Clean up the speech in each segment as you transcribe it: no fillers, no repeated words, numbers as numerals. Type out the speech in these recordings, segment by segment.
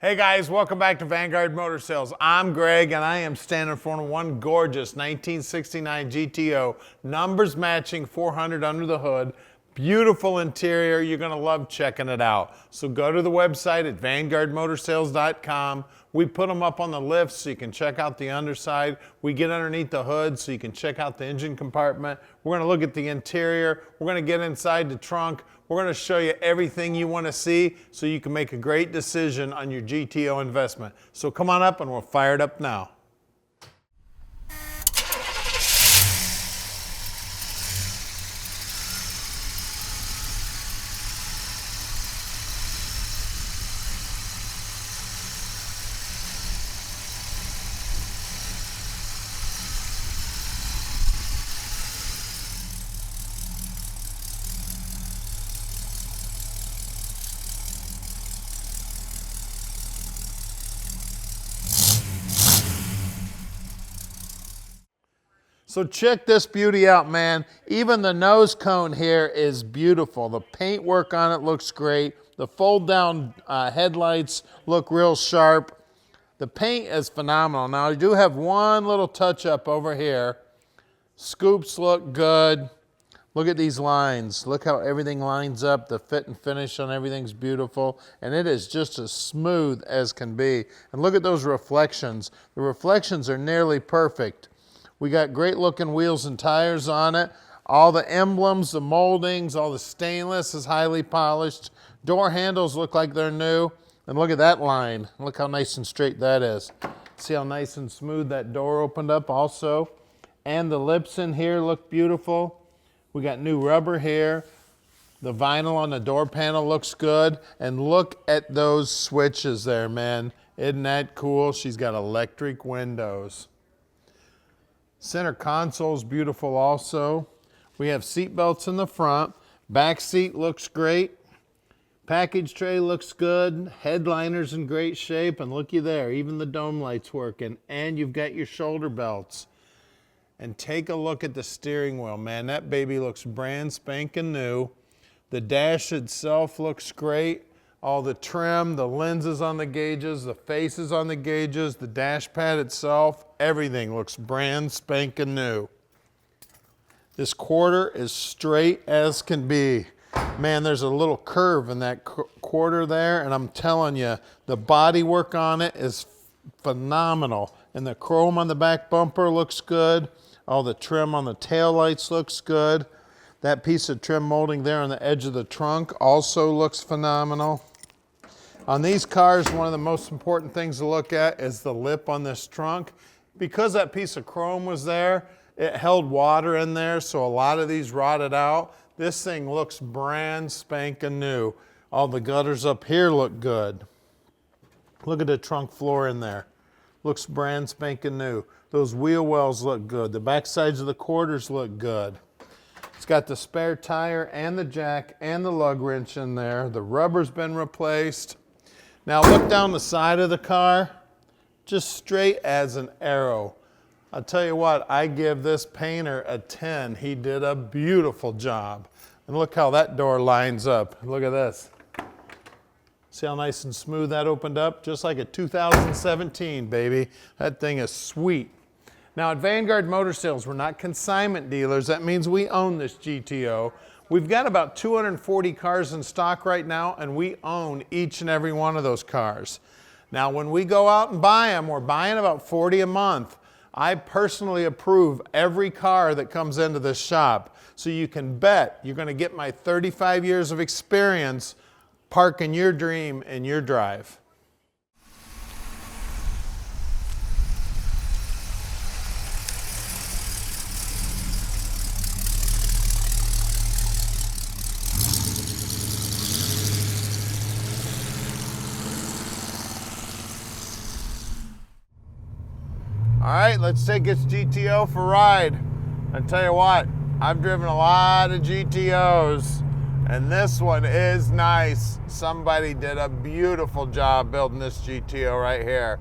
Hey guys, welcome back to Vanguard Motor Sales. I'm Greg and I am standing in front of one gorgeous 1969 GTO, numbers matching 400 under the hood. Beautiful interior, you're gonna love checking it out. So go to the website at vanguardmotorsales.com. We put them up on the lift so you can check out the underside. We get underneath the hood so you can check out the engine compartment. We're gonna look at the interior. We're gonna get inside the trunk. We're gonna show you everything you wanna see so you can make a great decision on your GTO investment. So come on up and we'll fire it up now. So check this beauty out, man. Even the nose cone here is beautiful. The paintwork on it looks great. The fold down headlights look real sharp. The paint is phenomenal. Now I do have one little touch up over here. Scoops look good. Look at these lines. Look how everything lines up. The fit and finish on everything's beautiful. And it is just as smooth as can be. And look at those reflections. The reflections are nearly perfect. We got great looking wheels and tires on it. All the emblems, the moldings, all the stainless is highly polished. Door handles look like they're new. And look at that line. Look how nice and straight that is. See how nice and smooth that door opened up also. And the lips in here look beautiful. We got new rubber here. The vinyl on the door panel looks good. And look at those switches there, man. Isn't that cool? She's got electric windows. Center console's beautiful also. We have seat belts in the front. Back seat looks great. Package tray looks good. Headliner's in great shape. And looky there, even the dome light's working. And you've got your shoulder belts. And take a look at the steering wheel, man. That baby looks brand spanking new. The dash itself looks great. All the trim, the lenses on the gauges, the faces on the gauges, the dash pad itself, everything looks brand spanking new. This quarter is straight as can be. Man, there's a little curve in that quarter there, and I'm telling you, the body work on it is phenomenal. And the chrome on the back bumper looks good. All the trim on the tail lights looks good. That piece of trim molding there on the edge of the trunk also looks phenomenal. On these cars, one of the most important things to look at is the lip on this trunk. Because that piece of chrome was there, it held water in there, so a lot of these rotted out. This thing looks brand spanking new. All the gutters up here look good. Look at the trunk floor in there. Looks brand spanking new. Those wheel wells look good. The back sides of the quarters look good. It's got the spare tire and the jack and the lug wrench in there. The rubber's been replaced. Now look down the side of the car, just straight as an arrow. I'll tell you what, I give this painter a 10. He did a beautiful job. And look how that door lines up. Look at this. See how nice and smooth that opened up? Just like a 2017, baby. That thing is sweet. Now at Vanguard Motor Sales, we're not consignment dealers. That means we own this GTO. We've got about 240 cars in stock right now, and we own each and every one of those cars. Now, when we go out and buy them, we're buying about 40 a month. I personally approve every car that comes into this shop. So you can bet you're gonna get my 35 years of experience parking your dream in your drive. All right, let's take this GTO for a ride. I tell you what, I've driven a lot of GTOs, and this one is nice. Somebody did a beautiful job building this GTO right here.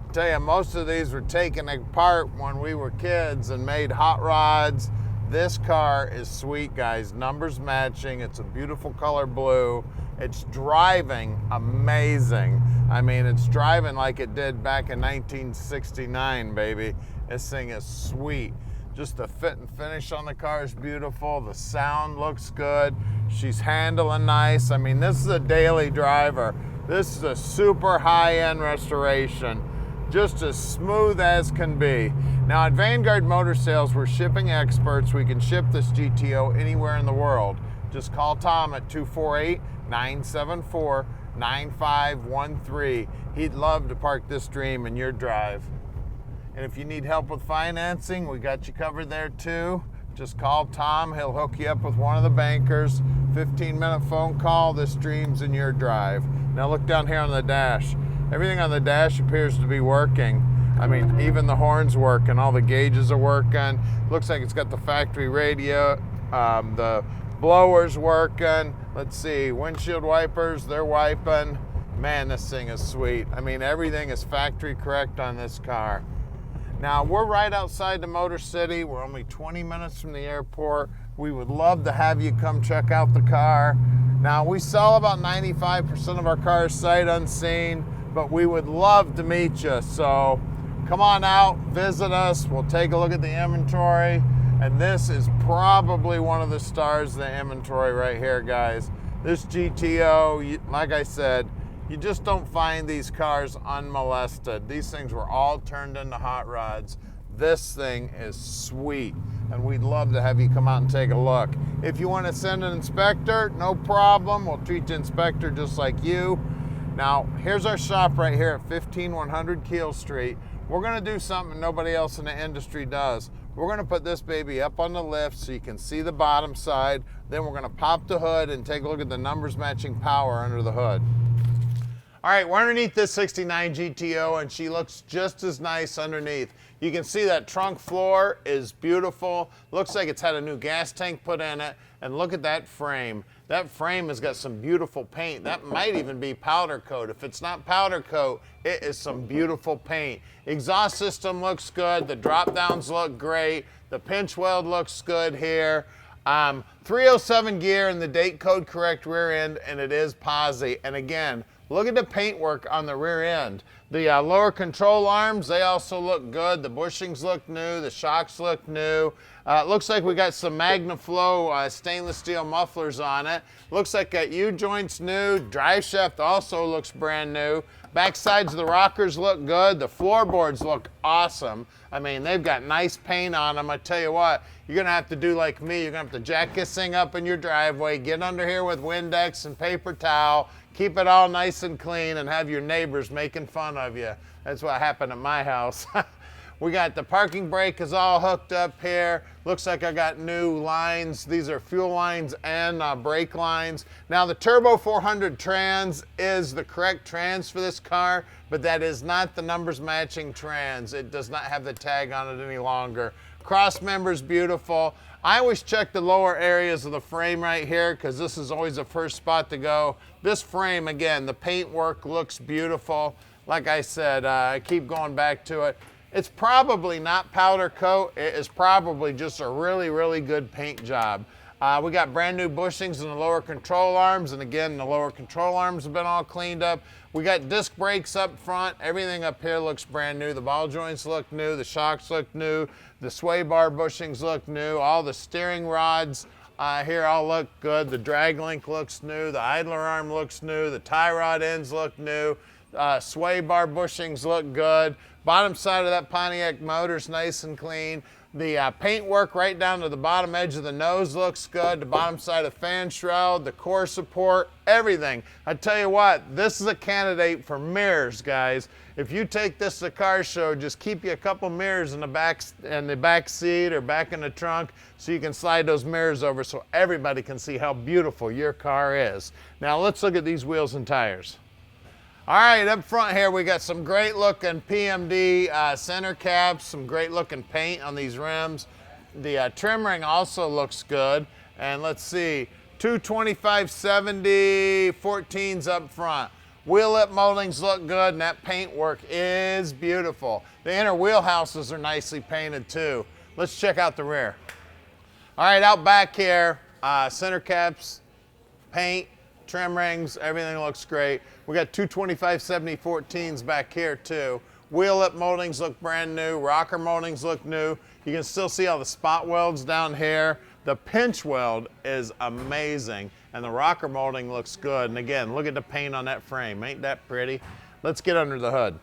I tell you, most of these were taken apart when we were kids and made hot rods, This car is sweet, guys. Numbers matching. It's a beautiful color blue. It's driving amazing. I mean, it's driving like it did back in 1969, baby. This thing is sweet. Just the fit and finish on the car is beautiful. The sound looks good. She's handling nice. I mean, this is a daily driver. This is a super high-end restoration. Just as smooth as can be. Now at Vanguard Motor Sales, we're shipping experts. We can ship this GTO anywhere in the world. Just call Tom at 248-974-9513. He'd love to park this dream in your drive. And if you need help with financing, we got you covered there too. Just call Tom, he'll hook you up with one of the bankers. 15-minute phone call, this dream's in your drive. Now look down here on the dash. Everything on the dash appears to be working. I mean, even the horn's working, all the gauges are working. Looks like it's got the factory radio, the blower's working. Let's see, windshield wipers, they're wiping. Man, this thing is sweet. I mean, everything is factory correct on this car. Now, we're right outside the Motor City. We're only 20 minutes from the airport. We would love to have you come check out the car. Now, we sell about 95% of our cars sight unseen, but we would love to meet you. So come on out, visit us. We'll take a look at the inventory. And this is probably one of the stars of the inventory right here, guys. This GTO, like I said, you just don't find these cars unmolested. These things were all turned into hot rods. This thing is sweet, and we'd love to have you come out and take a look. If you want to send an inspector, no problem. We'll treat the inspector just like you. Now, here's our shop right here at 15100 Keel Street. We're gonna do something nobody else in the industry does. We're gonna put this baby up on the lift so you can see the bottom side. Then we're gonna pop the hood and take a look at the numbers matching power under the hood. All right, we're underneath this 69 GTO and she looks just as nice underneath. You can see that trunk floor is beautiful. Looks like it's had a new gas tank put in it. And look at that frame. That frame has got some beautiful paint. That might even be powder coat. If it's not powder coat, it is some beautiful paint. Exhaust system looks good. The drop downs look great. The pinch weld looks good here. 307 gear and the date code correct rear end, and it is Posi. And again, look at the paintwork on the rear end. The lower control arms, they also look good. The bushings look new. The shocks look new. It looks like we got some MagnaFlow stainless steel mufflers on it. Looks like got U-joints new. Drive shaft also looks brand new. Back sides of the rockers look good. The floorboards look awesome. I mean, they've got nice paint on them. I tell you what, you're gonna have to do like me. You're gonna have to jack this thing up in your driveway, get under here with Windex and paper towel, keep it all nice and clean, and have your neighbors making fun of you. That's what happened at my house. We got the parking brake is all hooked up here. Looks like I got new lines. These are fuel lines and brake lines. Now the Turbo 400 Trans is the correct trans for this car, but that is not the numbers matching trans. It does not have the tag on it any longer. Cross member's beautiful. I always check the lower areas of the frame right here because this is always the first spot to go. This frame, again, the paintwork looks beautiful. Like I said, I keep going back to it. It's probably not powder coat. It is probably just a really, really good paint job. We got brand new bushings in the lower control arms, and again, the lower control arms have been all cleaned up. We got disc brakes up front. Everything up here looks brand new. The ball joints look new. The shocks look new. The sway bar bushings look new. All the steering rods here all look good. The drag link looks new. The idler arm looks new. The tie rod ends look new. Sway bar bushings look good. Bottom side of that Pontiac motor's nice and clean. The paint work right down to the bottom edge of the nose looks good. The bottom side of the fan shroud, the core support, everything. I tell you what, this is a candidate for mirrors, guys. If you take this to a car show, just keep you a couple mirrors in the back seat or back in the trunk so you can slide those mirrors over so everybody can see how beautiful your car is. Now let's look at these wheels and tires. All right, up front here, we got some great looking PMD center caps, some great looking paint on these rims. The trim ring also looks good. And let's see, 225/70 14s up front. Wheel lip moldings look good and that paint work is beautiful. The inner wheelhouses are nicely painted too. Let's check out the rear. All right, out back here, center caps, paint, trim rings, everything looks great. We got two 25/70/14s back here too. Wheel lip moldings look brand new. Rocker moldings look new. You can still see all the spot welds down here. The pinch weld is amazing, and the rocker molding looks good. And again, look at the paint on that frame. Ain't that pretty? Let's get under the hood.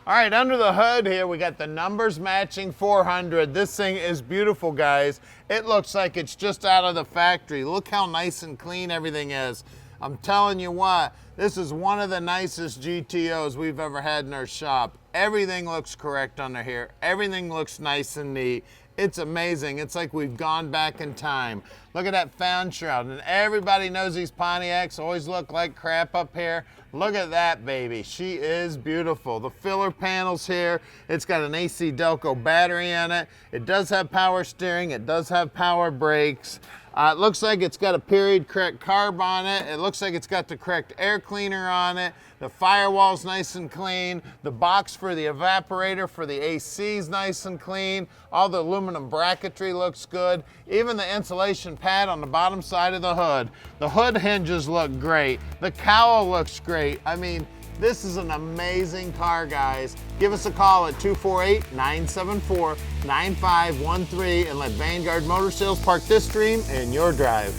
All right, under the hood here, we got the numbers matching 400. This thing is beautiful, guys. It looks like it's just out of the factory. Look how nice and clean everything is. I'm telling you what, this is one of the nicest GTOs we've ever had in our shop. Everything looks correct under here. Everything looks nice and neat. It's amazing. It's like we've gone back in time. Look at that fan shroud. And everybody knows these Pontiacs always look like crap up here. Look at that baby. She is beautiful. The filler panels here, it's got an AC Delco battery in it. It does have power steering. It does have power brakes. It looks like it's got a period correct carb on it. It looks like it's got the correct air cleaner on it. The firewall's nice and clean. The box for the evaporator for the AC is nice and clean. All the aluminum bracketry looks good. Even the insulation pad on the bottom side of the hood. The hood hinges look great. The cowl looks great. I mean, this is an amazing car, guys. Give us a call at 248-974-9513 and let Vanguard Motor Sales park this dream in your drive.